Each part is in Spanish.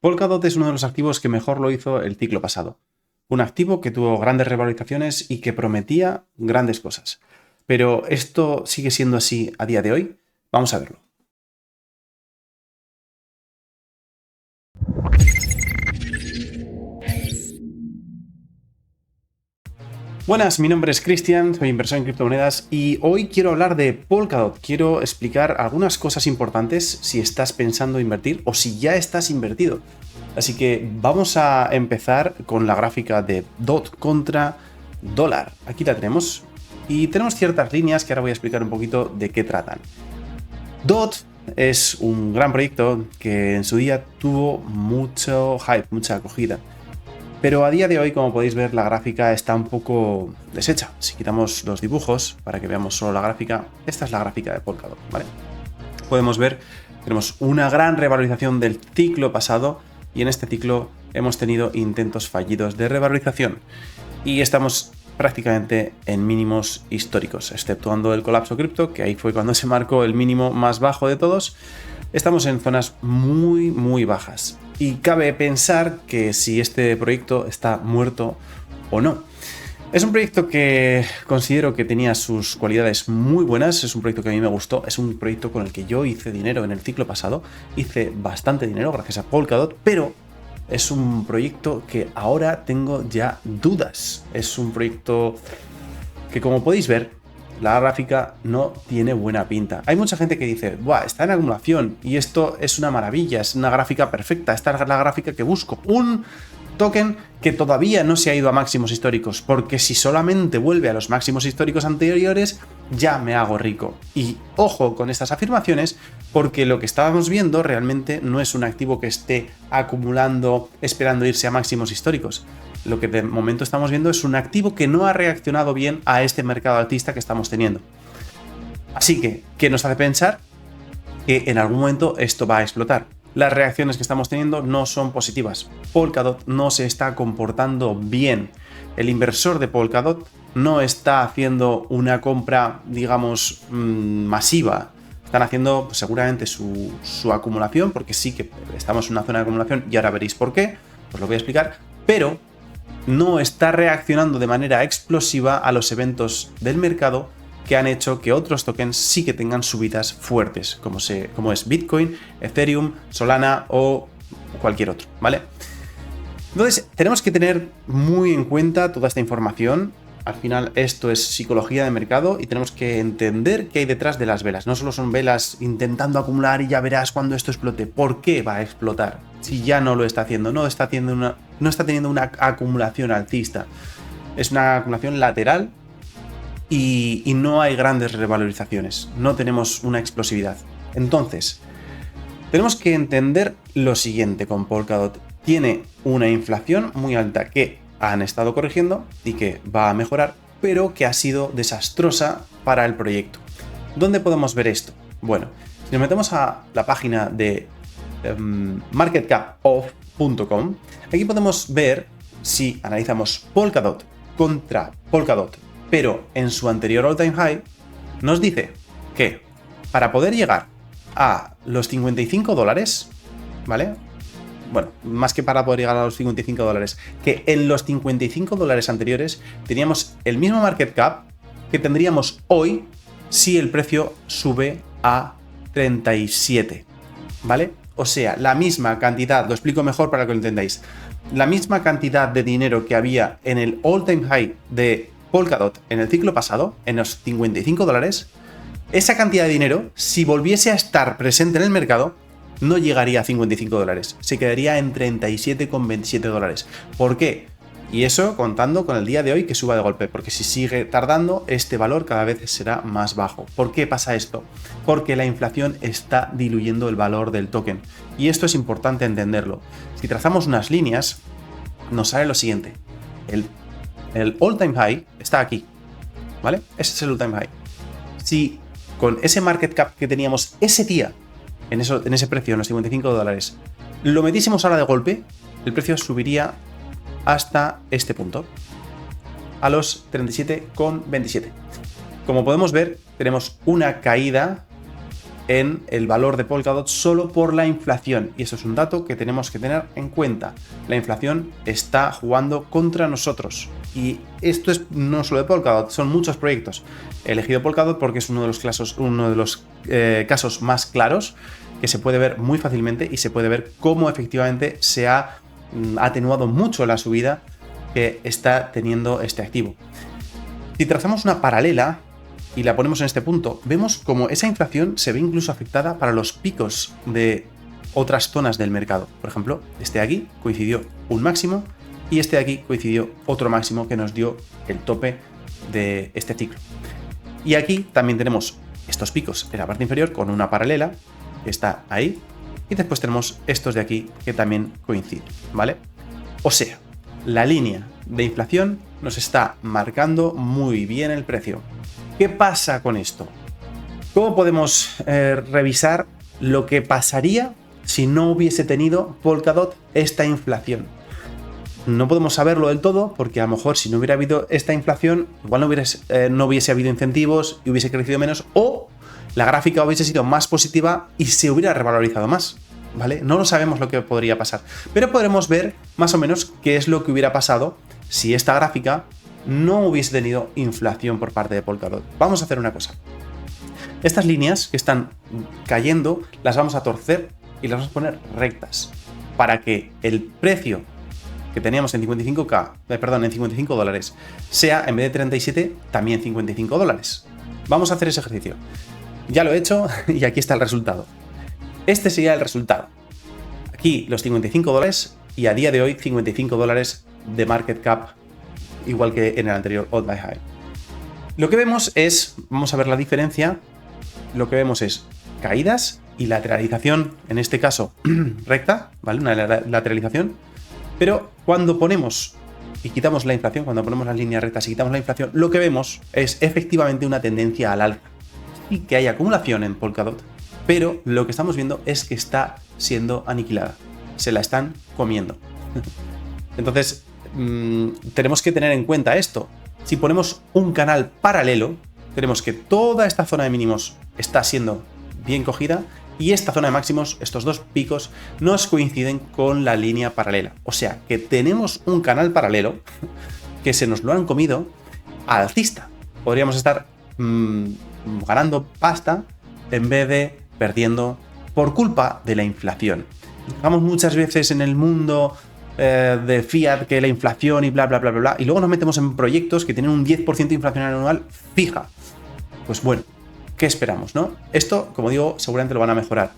Polkadot es uno de los activos que mejor lo hizo el ciclo pasado. Un activo que tuvo grandes revalorizaciones y que prometía grandes cosas. Pero ¿esto sigue siendo así a día de hoy? Vamos a verlo. Buenas, mi nombre es Cristian, soy inversor en criptomonedas y hoy quiero hablar de Polkadot. Quiero explicar algunas cosas importantes si estás pensando invertir o si ya estás invertido. Así que vamos a empezar con la gráfica de DOT contra dólar. Aquí la tenemos y tenemos ciertas líneas que ahora voy a explicar un poquito de qué tratan. DOT es un gran proyecto que en su día tuvo mucho hype, mucha acogida. Pero a día de hoy, como podéis ver, la gráfica está un poco deshecha. Si quitamos los dibujos para que veamos solo la gráfica, esta es la gráfica de Polkadot, ¿vale? Podemos ver, tenemos una gran revalorización del ciclo pasado y en este ciclo hemos tenido intentos fallidos de revalorización y estamos prácticamente en mínimos históricos, exceptuando el colapso cripto, que ahí fue cuando se marcó el mínimo más bajo de todos. Estamos en zonas muy bajas y cabe pensar que si este proyecto está muerto o no. Es un proyecto que considero que tenía sus cualidades muy buenas, es un proyecto que a mí me gustó, es un proyecto con el que yo hice dinero en el ciclo pasado, hice bastante dinero gracias a Polkadot, pero es un proyecto que ahora tengo ya dudas. Es un proyecto que, como podéis ver, la gráfica no tiene buena pinta. Hay mucha gente que dice, ¡buah! Está en acumulación y esto es una maravilla, es una gráfica perfecta, esta es la gráfica que busco. Un token que todavía no se ha ido a máximos históricos, porque si solamente vuelve a los máximos históricos anteriores, ya me hago rico. Y ojo con estas afirmaciones, porque lo que estábamos viendo realmente no es un activo que esté acumulando, esperando irse a máximos históricos. Lo que de momento estamos viendo es un activo que no ha reaccionado bien a este mercado alcista que estamos teniendo. Así que, ¿qué nos hace pensar? Que en algún momento esto va a explotar. Las reacciones que estamos teniendo no son positivas. Polkadot no se está comportando bien. El inversor de Polkadot no está haciendo una compra, digamos, masiva. Están haciendo pues, seguramente su acumulación, porque sí que estamos en una zona de acumulación y ahora veréis por qué, os lo voy a explicar, pero no está reaccionando de manera explosiva a los eventos del mercado que han hecho que otros tokens sí que tengan subidas fuertes, como es Bitcoin, Ethereum, Solana o cualquier otro, ¿vale? Entonces, tenemos que tener muy en cuenta toda esta información. Al final, esto es psicología de mercado y tenemos que entender qué hay detrás de las velas. No solo son velas intentando acumular y ya verás cuando esto explote. ¿Por qué va a explotar? Si ya no lo está haciendo, no está teniendo una acumulación alcista. Es una acumulación lateral y no hay grandes revalorizaciones. No tenemos una explosividad. Entonces, tenemos que entender lo siguiente con Polkadot. Tiene una inflación muy alta que han estado corrigiendo y que va a mejorar, pero que ha sido desastrosa para el proyecto. ¿Dónde podemos ver esto? Bueno, si nos metemos a la página de marketcapoff.com, aquí podemos ver, si analizamos Polkadot contra Polkadot, pero en su anterior all-time high, nos dice que para poder llegar a los $55, ¿vale? Bueno, más que para poder llegar a los $55, que en los $55 anteriores teníamos el mismo market cap que tendríamos hoy si el precio sube a 37, ¿vale? O sea, la misma cantidad, lo explico mejor para que lo entendáis, la misma cantidad de dinero que había en el all-time high de Polkadot en el ciclo pasado, en los $55, esa cantidad de dinero, si volviese a estar presente en el mercado, no llegaría a $55, se quedaría en $37,27. ¿Por qué? Y eso contando con el día de hoy que suba de golpe, porque si sigue tardando, este valor cada vez será más bajo. ¿Por qué pasa esto? Porque la inflación está diluyendo el valor del token. Y esto es importante entenderlo. Si trazamos unas líneas, nos sale lo siguiente. El all-time high está aquí, ¿vale? Ese es el all-time high. Si con ese market cap que teníamos ese día, en ese precio, en los $55, lo metiésemos ahora de golpe, el precio subiría hasta este punto, a los 37,27. Como podemos ver, tenemos una caída en el valor de Polkadot solo por la inflación. Y eso es un dato que tenemos que tener en cuenta. La inflación está jugando contra nosotros. Y esto es no solo de Polkadot, son muchos proyectos. He elegido Polkadot porque es uno de los casos más claros, que se puede ver muy fácilmente y se puede ver cómo efectivamente se ha atenuado mucho la subida que está teniendo este activo. Si trazamos una paralela y la ponemos en este punto, vemos como esa inflación se ve incluso afectada para los picos de otras zonas del mercado. Por ejemplo, este de aquí coincidió un máximo y este de aquí coincidió otro máximo que nos dio el tope de este ciclo. Y aquí también tenemos estos picos en la parte inferior con una paralela que está ahí, y después tenemos estos de aquí que también coinciden, ¿vale? O sea, la línea de inflación nos está marcando muy bien el precio. ¿Qué pasa con esto? ¿Cómo podemos revisar lo que pasaría si no hubiese tenido Polkadot esta inflación? No podemos saberlo del todo porque a lo mejor si no hubiera habido esta inflación, igual no hubiese habido incentivos y hubiese crecido menos, o la gráfica hubiese sido más positiva y se hubiera revalorizado más, ¿vale? No lo sabemos lo que podría pasar, pero podremos ver más o menos qué es lo que hubiera pasado si esta gráfica no hubiese tenido inflación por parte de Polkadot. Vamos a hacer una cosa. Estas líneas que están cayendo las vamos a torcer y las vamos a poner rectas para que el precio que teníamos en 55 dólares sea, en vez de 37, también 55 dólares. Vamos a hacer ese ejercicio. Ya lo he hecho y aquí está el resultado. Este sería el resultado. Aquí los 55 dólares y a día de hoy 55 dólares de market cap, igual que en el anterior All Time High. Lo que vemos es, vamos a ver la diferencia, lo que vemos es caídas y lateralización, en este caso recta, ¿vale? Una lateralización, pero cuando ponemos y quitamos la inflación, cuando ponemos las líneas rectas y quitamos la inflación, lo que vemos es efectivamente una tendencia al alza. Y que hay acumulación en Polkadot, pero lo que estamos viendo es que está siendo aniquilada. Se la están comiendo. Entonces, tenemos que tener en cuenta esto. Si ponemos un canal paralelo, tenemos que toda esta zona de mínimos está siendo bien cogida y esta zona de máximos, estos dos picos, nos coinciden con la línea paralela. O sea, que tenemos un canal paralelo que se nos lo han comido alcista. Podríamos estar ganando pasta en vez de perdiendo por culpa de la inflación. Digamos muchas veces en el mundo de fiat que la inflación y bla bla bla bla bla, y luego nos metemos en proyectos que tienen un 10% de inflación anual fija. Pues bueno, ¿qué esperamos, no? Esto, como digo, seguramente lo van a mejorar.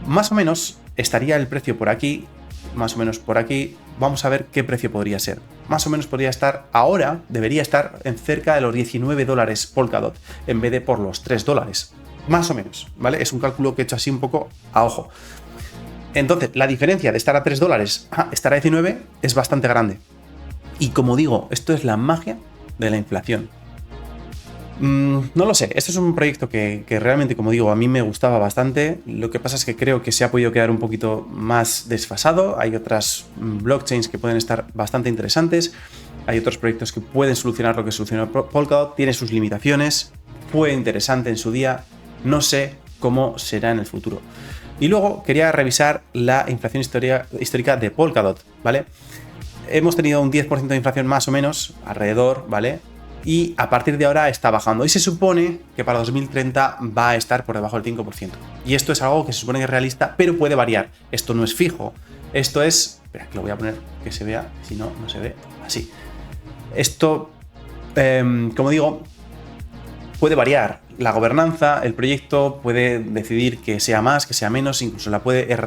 Más o menos estaría el precio por aquí, más o menos por aquí. Vamos a ver qué precio podría ser. Más o menos podría estar ahora, debería estar en cerca de los 19 dólares Polkadot, en vez de por los 3 dólares. Más o menos, ¿vale? Es un cálculo que he hecho así un poco a ojo. Entonces, la diferencia de estar a 3 dólares a estar a 19 es bastante grande. Y como digo, esto es la magia de la inflación. No lo sé, este es un proyecto que realmente, como digo, a mí me gustaba bastante. Lo que pasa es que creo que se ha podido quedar un poquito más desfasado. Hay otras blockchains que pueden estar bastante interesantes. Hay otros proyectos que pueden solucionar lo que solucionó Polkadot. Tiene sus limitaciones. Fue interesante en su día. No sé cómo será en el futuro. Y luego quería revisar la inflación histórica de Polkadot, ¿vale? Hemos tenido un 10% de inflación más o menos, alrededor, ¿vale? Y a partir de ahora está bajando. Y se supone que para 2030 va a estar por debajo del 5%. Y esto es algo que se supone que es realista, pero puede variar. Esto no es fijo. Esto es... Espera, que lo voy a poner que se vea. Si no, no se ve. Así. Esto, como digo, puede variar. La gobernanza, el proyecto puede decidir que sea más, que sea menos. Incluso la puede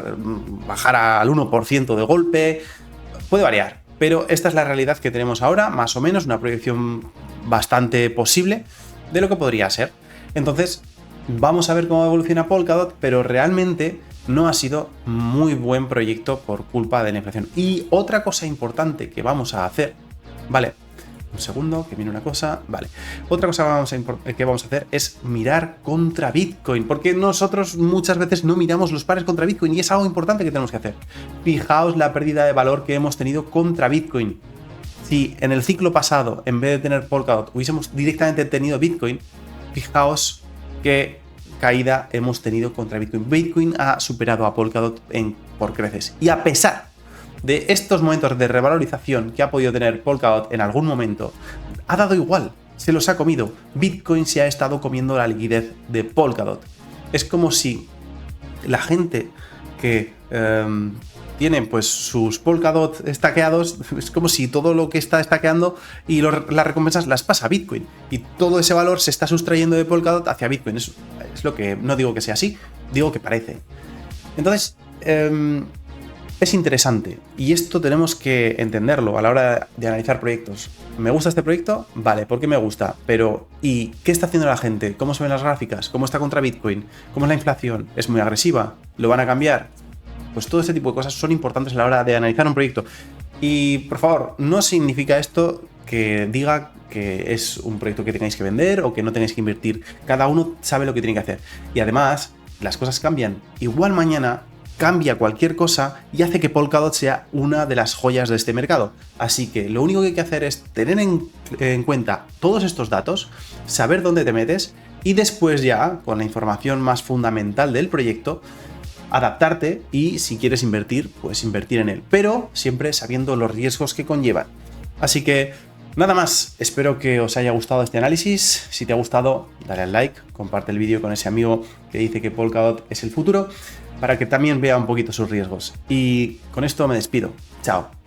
bajar al 1% de golpe. Puede variar. Pero esta es la realidad que tenemos ahora, más o menos, una proyección bastante posible de lo que podría ser. Entonces, vamos a ver cómo evoluciona Polkadot, pero realmente no ha sido muy buen proyecto por culpa de la inflación. Y otra cosa importante que vamos a hacer, ¿vale? Un segundo, que viene una cosa, vale. Otra cosa que vamos a hacer es mirar contra Bitcoin, porque nosotros muchas veces no miramos los pares contra Bitcoin y es algo importante que tenemos que hacer. Fijaos la pérdida de valor que hemos tenido contra Bitcoin. Si en el ciclo pasado, en vez de tener Polkadot, hubiésemos directamente tenido Bitcoin, fijaos que caída hemos tenido contra Bitcoin. Bitcoin ha superado a Polkadot por creces. Y a pesar de estos momentos de revalorización que ha podido tener Polkadot en algún momento, ha dado igual, se los ha comido. Bitcoin se ha estado comiendo la liquidez de Polkadot. Es como si la gente que tienen pues sus Polkadot estaqueados, es como si todo lo que está estaqueando y las recompensas las pasa a Bitcoin y todo ese valor se está sustrayendo de Polkadot hacia Bitcoin. Es lo que, no digo que sea así, digo que parece. Entonces, es interesante y esto tenemos que entenderlo a la hora de analizar proyectos. ¿Me gusta este proyecto? Vale, ¿por qué me gusta? Pero, ¿y qué está haciendo la gente? ¿Cómo se ven las gráficas? ¿Cómo está contra Bitcoin? ¿Cómo es la inflación? ¿Es muy agresiva? ¿Lo van a cambiar? Pues todo este tipo de cosas son importantes a la hora de analizar un proyecto. Y, por favor, no significa esto que diga que es un proyecto que tengáis que vender o que no tenéis que invertir. Cada uno sabe lo que tiene que hacer. Y además, las cosas cambian. Igual mañana cambia cualquier cosa y hace que Polkadot sea una de las joyas de este mercado. Así que lo único que hay que hacer es tener en cuenta todos estos datos, saber dónde te metes y después ya, con la información más fundamental del proyecto, adaptarte y si quieres invertir, pues invertir en él. Pero siempre sabiendo los riesgos que conllevan. Así que nada más, espero que os haya gustado este análisis. Si te ha gustado, dale al like, comparte el vídeo con ese amigo que dice que Polkadot es el futuro, para que también vea un poquito sus riesgos. Y con esto me despido. Chao.